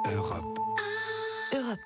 Europe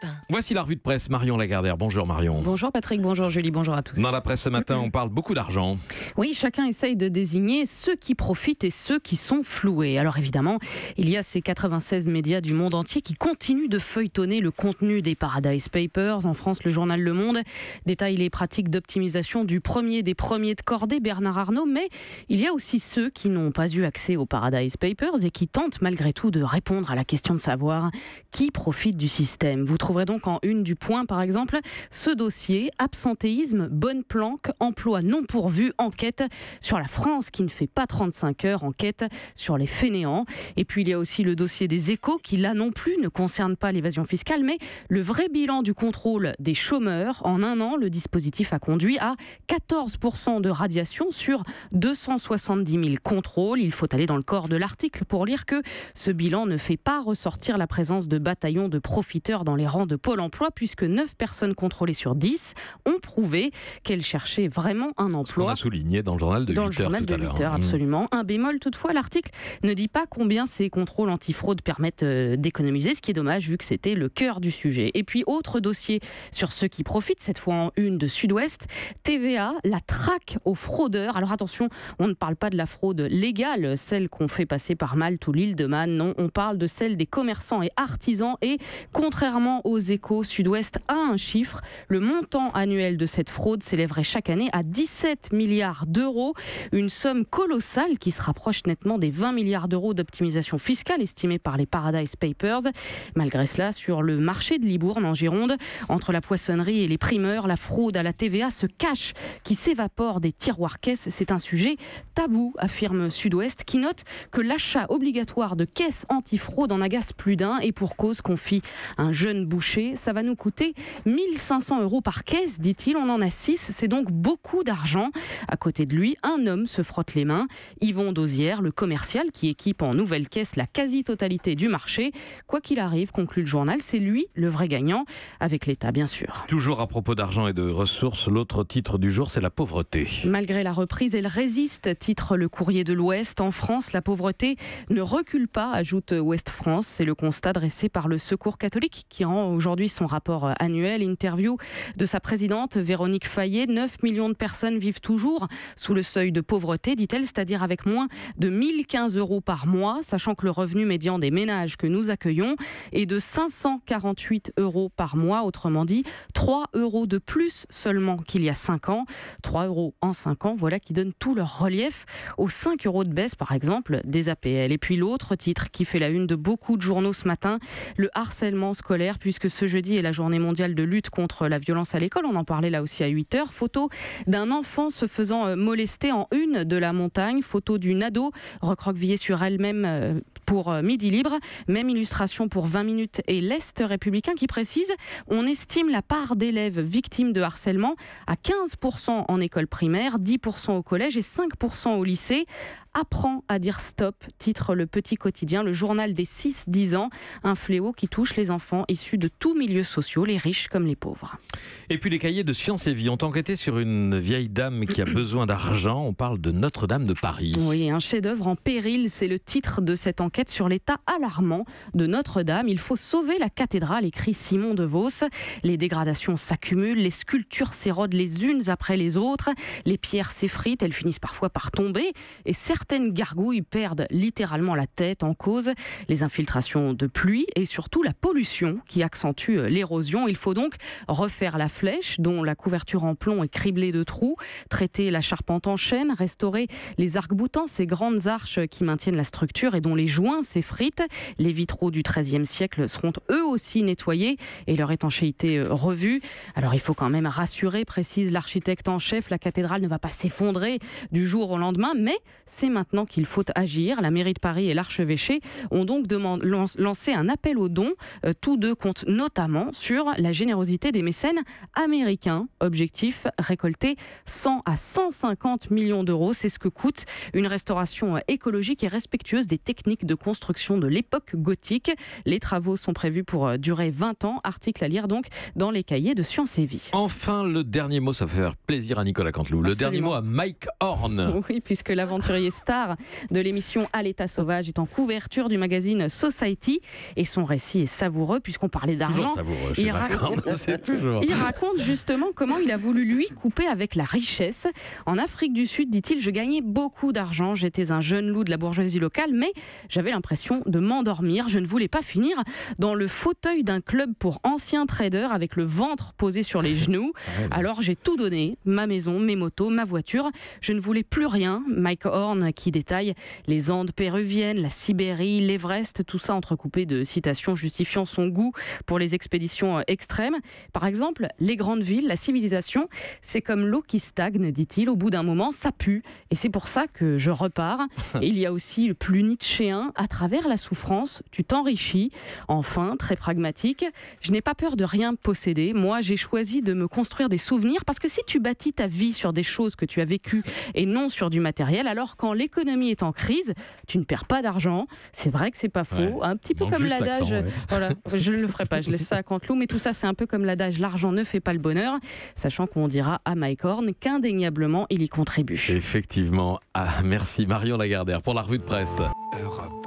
1. Voici la revue de presse, Marion Lagardère. Bonjour Marion. Bonjour Patrick, bonjour Julie, bonjour à tous. Dans la presse ce matin, on parle beaucoup d'argent. Oui, chacun essaye de désigner ceux qui profitent et ceux qui sont floués. Alors évidemment, il y a ces 96 médias du monde entier qui continuent de feuilletonner le contenu des Paradise Papers. En France, le journal Le Monde détaille les pratiques d'optimisation du premier des premiers de cordée, Bernard Arnault. Mais il y a aussi ceux qui n'ont pas eu accès aux Paradise Papers et qui tentent malgré tout de répondre à la question de savoir qui profite du système. Vous trouverez donc en une du Point, par exemple, ce dossier, absentéisme, bonne planque, emploi non pourvu, enquête sur la France qui ne fait pas 35 heures, enquête sur les fainéants. Et puis il y a aussi le dossier des Échos qui là non plus ne concerne pas l'évasion fiscale, mais le vrai bilan du contrôle des chômeurs. En un an, le dispositif a conduit à 14% de radiation sur 270 000 contrôles. Il faut aller dans le corps de l'article pour lire que ce bilan ne fait pas ressortir la présence de bataillons de profiteurs dans les rangs de Pôle emploi, puisque 9 personnes contrôlées sur 10 ont prouvé qu'elles cherchaient vraiment un emploi. On a souligné dans le journal de 8 heures tout à l'heure. Absolument. Un bémol toutefois, l'article ne dit pas combien ces contrôles antifraude permettent d'économiser, ce qui est dommage vu que c'était le cœur du sujet. Et puis autre dossier sur ceux qui profitent, cette fois en une de Sud-Ouest, TVA, la traque aux fraudeurs. Alors attention, on ne parle pas de la fraude légale, celle qu'on fait passer par Malte ou l'île de Man, non, on parle de celle des commerçants et artisans et contrairement aux Échos, Sud-Ouest a un chiffre. Le montant annuel de cette fraude s'élèverait chaque année à 17 milliards d'euros. Une somme colossale qui se rapproche nettement des 20 milliards d'euros d'optimisation fiscale estimée par les Paradise Papers. Malgré cela, sur le marché de Libourne en Gironde, entre la poissonnerie et les primeurs, la fraude à la TVA se cache, qui s'évapore des tiroirs caisses. C'est un sujet tabou, affirme Sud-Ouest, qui note que l'achat obligatoire de caisses antifraude en agace plus d'un et pour cause, confie un jeune boucher. Ça va nous coûter 1 500 € par caisse, dit-il. On en a 6, c'est donc beaucoup d'argent. À côté de lui, un homme se frotte les mains. Yvon Dosière, le commercial qui équipe en nouvelle caisse la quasi-totalité du marché. Quoi qu'il arrive, conclut le journal, c'est lui le vrai gagnant, avec l'État bien sûr. Toujours à propos d'argent et de ressources, l'autre titre du jour, c'est la pauvreté. Malgré la reprise, elle résiste, titre le Courrier de l'Ouest. En France, la pauvreté ne recule pas, ajoute Ouest France. C'est le constat dressé par le Secours catholique qui rend aujourd'hui son rapport annuel. Interview de sa présidente Véronique Fayet. 9 millions de personnes vivent toujours sous le seuil de pauvreté, dit-elle, c'est-à-dire avec moins de 1 015 € par mois, sachant que le revenu médian des ménages que nous accueillons est de 548 € par mois, autrement dit 3 € de plus seulement qu'il y a 5 ans. 3 € en 5 ans, voilà qui donne tout leur relief aux 5 € de baisse par exemple des APL. Et puis l'autre titre qui fait la une de beaucoup de journaux ce matin, le harcèlement scolaire, puisque ce jeudi est la journée mondiale de lutte contre la violence à l'école. On en parlait là aussi à 8 heures. Photo d'un enfant se faisant molester en une de la montagne. Photo d'une ado recroquevillée sur elle-même pour Midi Libre. Même illustration pour 20 minutes et l'Est républicain qui précise: on estime la part d'élèves victimes de harcèlement à 15% en école primaire, 10% au collège et 5% au lycée. Apprends à dire stop, titre le Petit Quotidien, le journal des 6-10 ans, un fléau qui touche les enfants issus de tous milieux sociaux, les riches comme les pauvres. Et puis les cahiers de Sciences et Vie ont enquêté sur une vieille dame qui a besoin d'argent. On parle de Notre-Dame de Paris. Oui, un chef-d'œuvre en péril, c'est le titre de cette enquête sur l'état alarmant de Notre-Dame. Il faut sauver la cathédrale, écrit Simon de Vos. Les dégradations s'accumulent, les sculptures s'érodent les unes après les autres, les pierres s'effritent, elles finissent parfois par tomber et certaines gargouilles perdent littéralement la tête. En cause les infiltrations de pluie et surtout la pollution qui accentue l'érosion. Il faut donc refaire la flèche dont la couverture en plomb est criblée de trous, traiter la charpente en chêne, restaurer les arcs-boutants, ces grandes arches qui maintiennent la structure et dont les joints s'effritent. Les vitraux du XIIIe siècle seront eux aussi nettoyés et leur étanchéité revue. Alors il faut quand même rassurer, précise l'architecte en chef, la cathédrale ne va pas s'effondrer du jour au lendemain, mais c'est maintenant qu'il faut agir. La mairie de Paris et l'archevêché ont donc lancé un appel aux dons. Tous deux comptent notamment sur la générosité des mécènes américains. Objectif, récolter 100 à 150 millions d'euros. C'est ce que coûte une restauration écologique et respectueuse des techniques de de construction de l'époque gothique. Les travaux sont prévus pour durer 20 ans. Article à lire donc dans les cahiers de Sciences et Vie. Enfin, le dernier mot, ça va faire plaisir à Nicolas Canteloup. Le dernier mot à Mike Horn. Oui, puisque l'aventurier star de l'émission À l'état sauvage est en couverture du magazine Society et son récit est savoureux puisqu'on parlait d'argent. Toujours savoureux chez Mike Horn, c'est toujours. Il raconte justement comment il a voulu lui couper avec la richesse. En Afrique du Sud, dit-il, je gagnais beaucoup d'argent. J'étais un jeune loup de la bourgeoisie locale, mais j'avais l'impression de m'endormir. Je ne voulais pas finir dans le fauteuil d'un club pour anciens traders avec le ventre posé sur les genoux. Alors j'ai tout donné, ma maison, mes motos, ma voiture. Je ne voulais plus rien. Mike Horn qui détaille les Andes péruviennes, la Sibérie, l'Everest, tout ça entrecoupé de citations justifiant son goût pour les expéditions extrêmes. Par exemple, les grandes villes, la civilisation, c'est comme l'eau qui stagne, dit-il. Au bout d'un moment, ça pue. Et c'est pour ça que je repars. Et il y a aussi le plus nietzschéen, à travers la souffrance, tu t'enrichis. Enfin, très pragmatique, je n'ai pas peur de rien posséder. Moi, j'ai choisi de me construire des souvenirs parce que si tu bâtis ta vie sur des choses que tu as vécues et non sur du matériel, alors quand l'économie est en crise, tu ne perds pas d'argent. C'est vrai que c'est pas faux. Ouais. Un petit peu comme l'adage. Voilà, je ne le ferai pas, je laisse ça à Canteloup, mais tout ça, c'est un peu comme l'adage l'argent ne fait pas le bonheur, sachant qu'on dira à Mike Horn qu'indéniablement il y contribue. Effectivement. Ah, merci Marion Lagardère pour la revue de presse. Europe